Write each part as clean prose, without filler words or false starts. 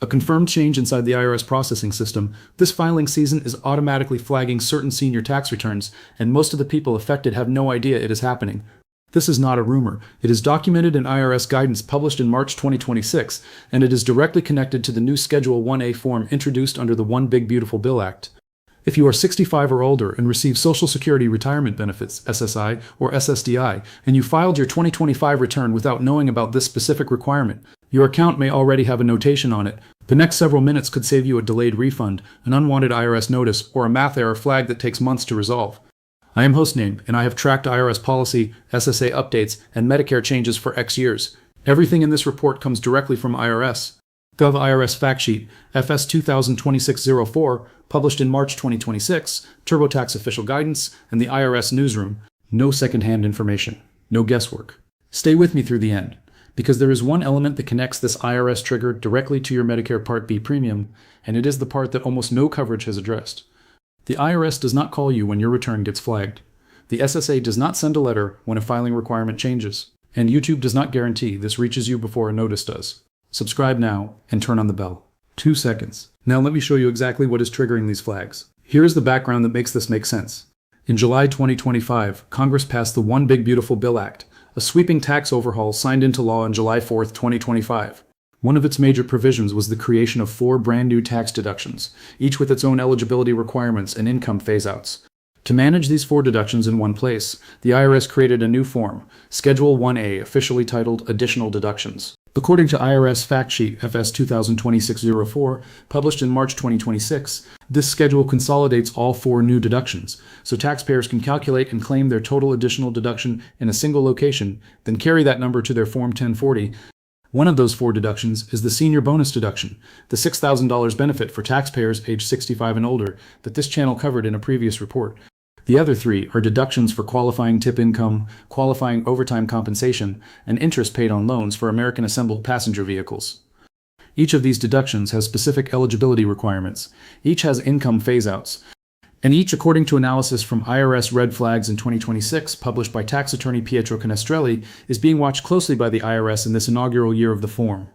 A confirmed change inside the IRS processing system, this filing season is automatically flagging certain senior tax returns, and most of the people affected have no idea it is happening. This is not a rumor. It is documented in IRS guidance published in March 2026, and it is directly connected to the new Schedule 1A form introduced under the One Big Beautiful Bill Act. If you are 65 or older and receive Social Security Retirement Benefits, SSI, or SSDI, and you filed your 2025 return without knowing about this specific requirement, your account may already have a notation on it. The next several minutes could save you a delayed refund, an unwanted IRS notice, or a math error flag that takes months to resolve. I am Hostname, and I have tracked IRS policy, SSA updates, and Medicare changes for X years. Everything in this report comes directly from IRS. Gov IRS Fact Sheet, FS 2026-04, published in March 2026, TurboTax Official Guidance, and the IRS Newsroom. No secondhand information. No guesswork. Stay with me through the end, because there is one element that connects this IRS trigger directly to your Medicare Part B premium, and it is the part that almost no coverage has addressed. The IRS does not call you when your return gets flagged. The SSA does not send a letter when a filing requirement changes, and YouTube does not guarantee this reaches you before a notice does. Subscribe now and turn on the bell. 2 seconds. Now let me show you exactly what is triggering these flags. Here is the background that makes this make sense. In July 2025, Congress passed the One Big Beautiful Bill Act, a sweeping tax overhaul signed into law on July 4, 2025. One of its major provisions was the creation of 4 brand new tax deductions, each with its own eligibility requirements and income phase-outs. To manage these 4 deductions in one place, the IRS created a new form, Schedule 1A, officially titled Additional Deductions. According to IRS Fact Sheet FS 2026-04, published in March 2026, this schedule consolidates all 4 new deductions, so taxpayers can calculate and claim their total additional deduction in a single location, then carry that number to their Form 1040. One of those 4 deductions is the Senior Bonus Deduction, the $6,000 benefit for taxpayers age 65 and older that this channel covered in a previous report. The other 3 are deductions for qualifying tip income, qualifying overtime compensation, and interest paid on loans for American assembled passenger vehicles. Each of these deductions has specific eligibility requirements. Each has income phase-outs, and each, according to analysis from IRS Red Flags in 2026, published by tax attorney Pietro Canestrelli, is being watched closely by the IRS in this inaugural year of the form.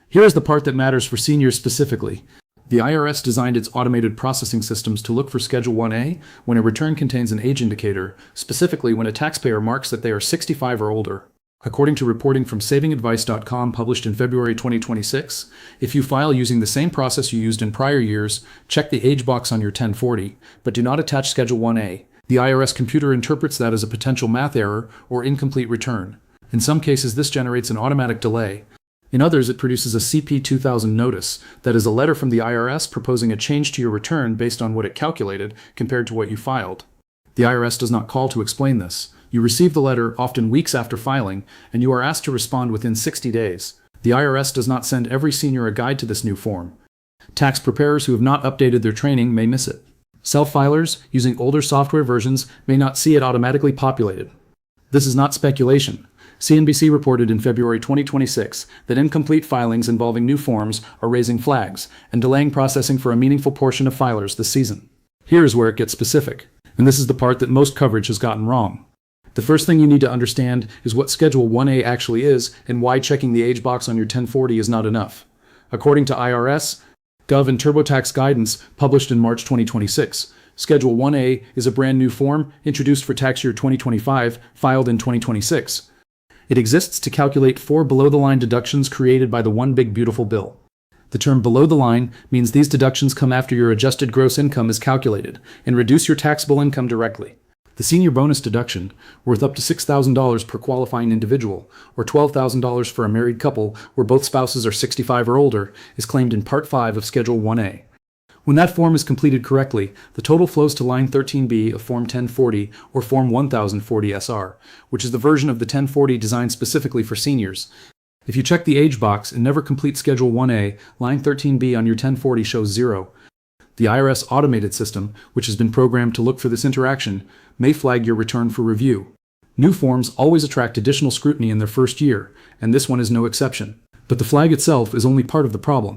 Here is the part that matters for seniors specifically. The IRS designed its automated processing systems to look for Schedule 1A when a return contains an age indicator, specifically when a taxpayer marks that they are 65 or older. According to reporting from savingadvice.com published in February 2026, if you file using the same process you used in prior years, check the age box on your 1040, but do not attach Schedule 1A. The IRS computer interprets that as a potential math error or incomplete return. In some cases, this generates an automatic delay. In others, it produces a CP 2000 notice, that is a letter from the IRS proposing a change to your return based on what it calculated compared to what you filed. The IRS does not call to explain this. You receive the letter often weeks after filing, and you are asked to respond within 60 days. The IRS does not send every senior a guide to this new form. Tax preparers who have not updated their training may miss it. Self-filers using older software versions may not see it automatically populated. This is not speculation. CNBC reported in February 2026 that incomplete filings involving new forms are raising flags and delaying processing for a meaningful portion of filers this season. Here is where it gets specific, and this is the part that most coverage has gotten wrong. The first thing you need to understand is what Schedule 1A actually is and why checking the age box on your 1040 is not enough. According to IRS, Gov and TurboTax guidance published in March 2026, Schedule 1A is a brand new form introduced for tax year 2025, filed in 2026. It exists to calculate 4 below-the-line deductions created by the One Big Beautiful Bill. The term below the line means these deductions come after your adjusted gross income is calculated and reduce your taxable income directly. The Senior Bonus Deduction, worth up to $6,000 per qualifying individual, or $12,000 for a married couple where both spouses are 65 or older, is claimed in Part 5 of Schedule 1A. When that form is completed correctly, the total flows to line 13B of Form 1040 or Form 1040 SR, which is the version of the 1040 designed specifically for seniors. If you check the age box and never complete Schedule 1A, line 13B on your 1040 shows 0. The IRS automated system, which has been programmed to look for this interaction, may flag your return for review. New forms always attract additional scrutiny in their first year, and this one is no exception. But the flag itself is only part of the problem.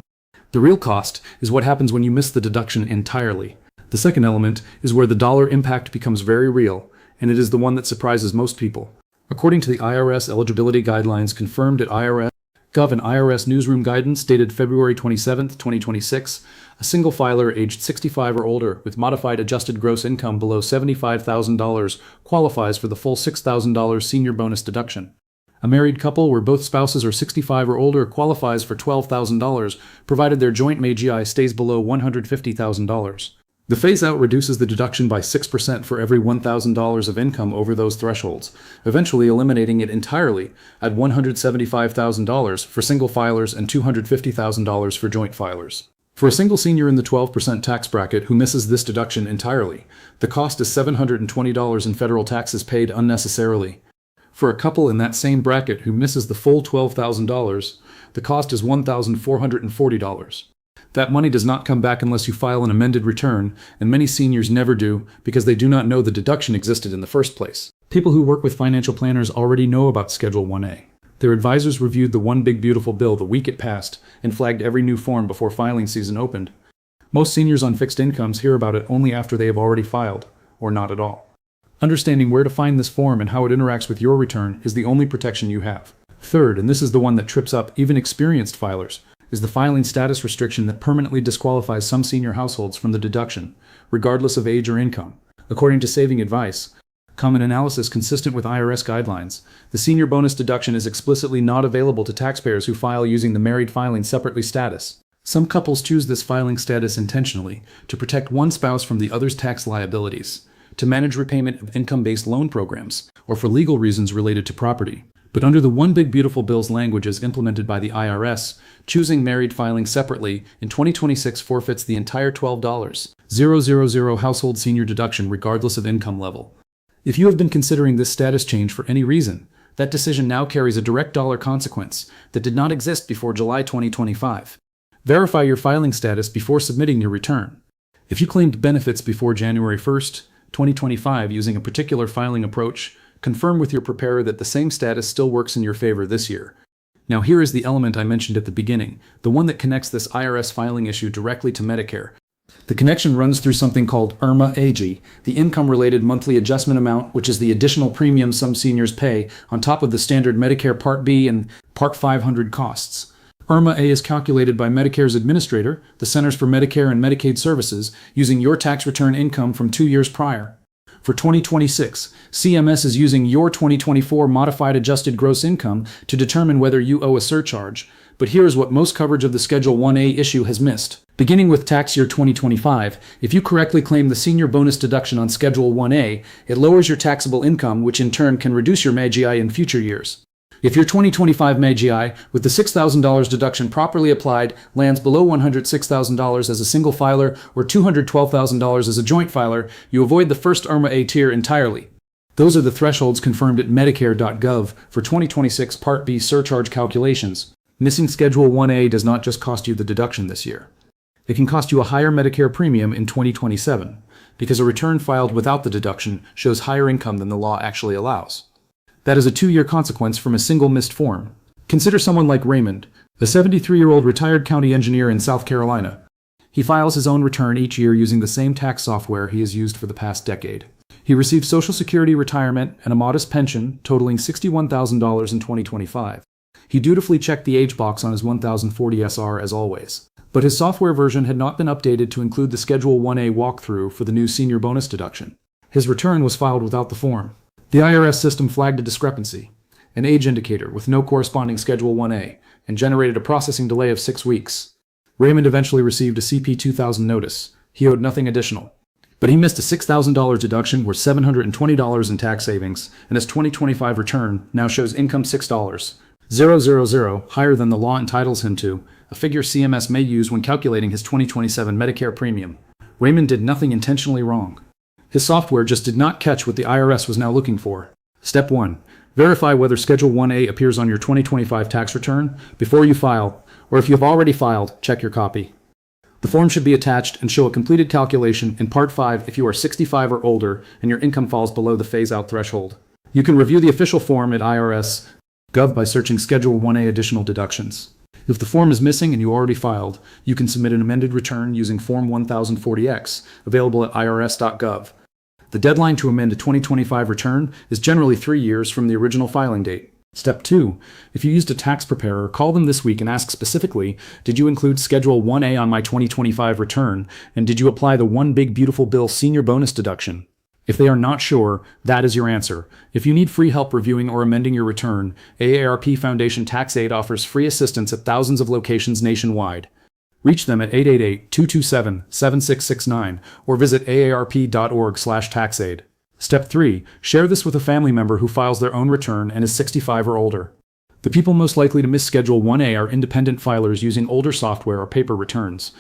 The real cost is what happens when you miss the deduction entirely. The second element is where the dollar impact becomes very real, and it is the one that surprises most people. According to the IRS eligibility guidelines confirmed at IRS Gov and IRS Newsroom Guidance dated February 27, 2026. A single filer aged 65 or older with modified adjusted gross income below $75,000 qualifies for the full $6,000 senior bonus deduction. A married couple where both spouses are 65 or older qualifies for $12,000, provided their joint MAGI stays below $150,000. The phase-out reduces the deduction by 6% for every $1,000 of income over those thresholds, eventually eliminating it entirely at $175,000 for single filers and $250,000 for joint filers. For a single senior in the 12% tax bracket who misses this deduction entirely, the cost is $720 in federal taxes paid unnecessarily. For a couple in that same bracket who misses the full $12,000, the cost is $1,440. That money does not come back unless you file an amended return, and many seniors never do because they do not know the deduction existed in the first place. People who work with financial planners already know about Schedule 1A. Their advisors reviewed the One Big Beautiful Bill the week it passed and flagged every new form before filing season opened. Most seniors on fixed incomes hear about it only after they have already filed, or not at all. Understanding where to find this form and how it interacts with your return is the only protection you have. Third, and this is the one that trips up even experienced filers, is the filing status restriction that permanently disqualifies some senior households from the deduction, regardless of age or income. According to Saving Advice, common analysis consistent with IRS guidelines, the senior bonus deduction is explicitly not available to taxpayers who file using the married filing separately status. Some couples choose this filing status intentionally to protect one spouse from the other's tax liabilities, to manage repayment of income-based loan programs, or for legal reasons related to property. But under the One Big Beautiful Bill's language as implemented by the IRS, choosing married filing separately in 2026 forfeits the entire $12,000 household senior deduction regardless of income level. If you have been considering this status change for any reason, that decision now carries a direct dollar consequence that did not exist before July 2025. Verify your filing status before submitting your return. If you claimed benefits before January 1st, 2025 using a particular filing approach, confirm with your preparer that the same status still works in your favor this year. Now here is the element I mentioned at the beginning, the one that connects this IRS filing issue directly to Medicare. The connection runs through something called IRMA AG, the income-related monthly adjustment amount, which is the additional premium some seniors pay on top of the standard Medicare Part B and Part 500 costs. IRMA A is calculated by Medicare's administrator, the Centers for Medicare and Medicaid Services, using your tax return income from 2 years prior. For 2026, CMS is using your 2024 modified adjusted gross income to determine whether you owe a surcharge. But here is what most coverage of the Schedule 1A issue has missed. Beginning with tax year 2025, if you correctly claim the senior bonus deduction on Schedule 1A, it lowers your taxable income, which in turn can reduce your MAGI in future years. If your 2025 MAGI, with the $6,000 deduction properly applied, lands below $106,000 as a single filer or $212,000 as a joint filer, you avoid the first IRMA A tier entirely. Those are the thresholds confirmed at Medicare.gov for 2026 Part B surcharge calculations. Missing Schedule 1A does not just cost you the deduction this year. It can cost you a higher Medicare premium in 2027, because a return filed without the deduction shows higher income than the law actually allows. That is a 2-year consequence from a single missed form. Consider someone like Raymond, a 73-year-old retired county engineer in South Carolina. He files his own return each year using the same tax software he has used for the past decade. He received Social Security retirement and a modest pension totaling $61,000 in 2025. He dutifully checked the age box on his 1040 SR as always. But his software version had not been updated to include the Schedule 1A walkthrough for the new senior bonus deduction. His return was filed without the form. The IRS system flagged a discrepancy, an age indicator with no corresponding Schedule 1A, and generated a processing delay of 6 weeks. Raymond eventually received a CP 2000 notice. He owed nothing additional. But he missed a $6,000 deduction worth $720 in tax savings, and his 2025 return now shows income $6,000, higher than the law entitles him to, a figure CMS may use when calculating his 2027 Medicare premium. Raymond did nothing intentionally wrong. His software just did not catch what the IRS was now looking for. Step 1. Verify whether Schedule 1A appears on your 2025 tax return before you file, or if you have already filed, check your copy. The form should be attached and show a completed calculation in Part 5 if you are 65 or older and your income falls below the phase-out threshold. You can review the official form at IRS.gov by searching Schedule 1A additional deductions. If the form is missing and you already filed, you can submit an amended return using Form 1040X, available at IRS.gov. The deadline to amend a 2025 return is generally 3 years from the original filing date. Step 2. If you used a tax preparer, call them this week and ask specifically, did you include Schedule 1A on my 2025 return, and did you apply the One Big Beautiful Bill senior bonus deduction? If they are not sure, that is your answer. If you need free help reviewing or amending your return, AARP Foundation Tax Aid offers free assistance at thousands of locations nationwide. Reach them at 888-227-7669 or visit aarp.org/taxaid. Step 3. Share this with a family member who files their own return and is 65 or older. The people most likely to miss Schedule 1A are independent filers using older software or paper returns.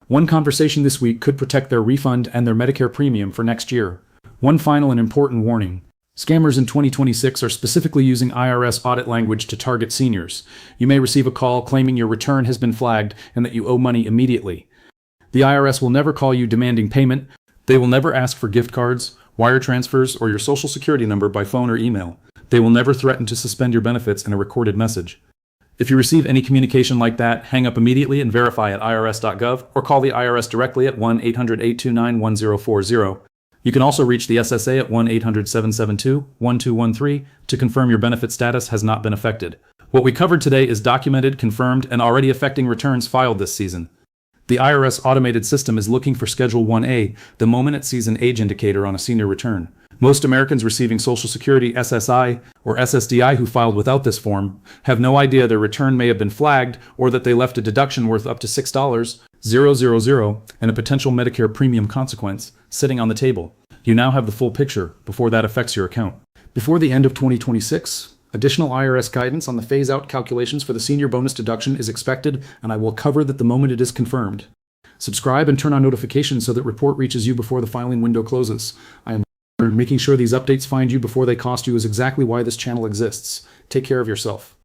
One conversation this week could protect their refund and their Medicare premium for next year. One final and important warning. Scammers in 2026 are specifically using IRS audit language to target seniors. You may receive a call claiming your return has been flagged and that you owe money immediately. The IRS will never call you demanding payment. They will never ask for gift cards, wire transfers, or your social security number by phone or email. They will never threaten to suspend your benefits in a recorded message. If you receive any communication like that, hang up immediately and verify at irs.gov or call the IRS directly at 1-800-829-1040. You can also reach the SSA at 1-800-772-1213 to confirm your benefit status has not been affected. What we covered today is documented, confirmed, and already affecting returns filed this season. The IRS automated system is looking for Schedule 1A the moment it sees an age indicator on a senior return. Most Americans receiving Social Security SSI or SSDI who filed without this form have no idea their return may have been flagged or that they left a deduction worth up to $6,000 and a potential Medicare premium consequence sitting on the table. You now have the full picture before that affects your account. Before the end of 2026, additional IRS guidance on the phase-out calculations for the senior bonus deduction is expected, and I will cover that the moment it is confirmed. Subscribe and turn on notifications so that report reaches you before the filing window closes. I am making sure these updates find you before they cost you is exactly why this channel exists. Take care of yourself.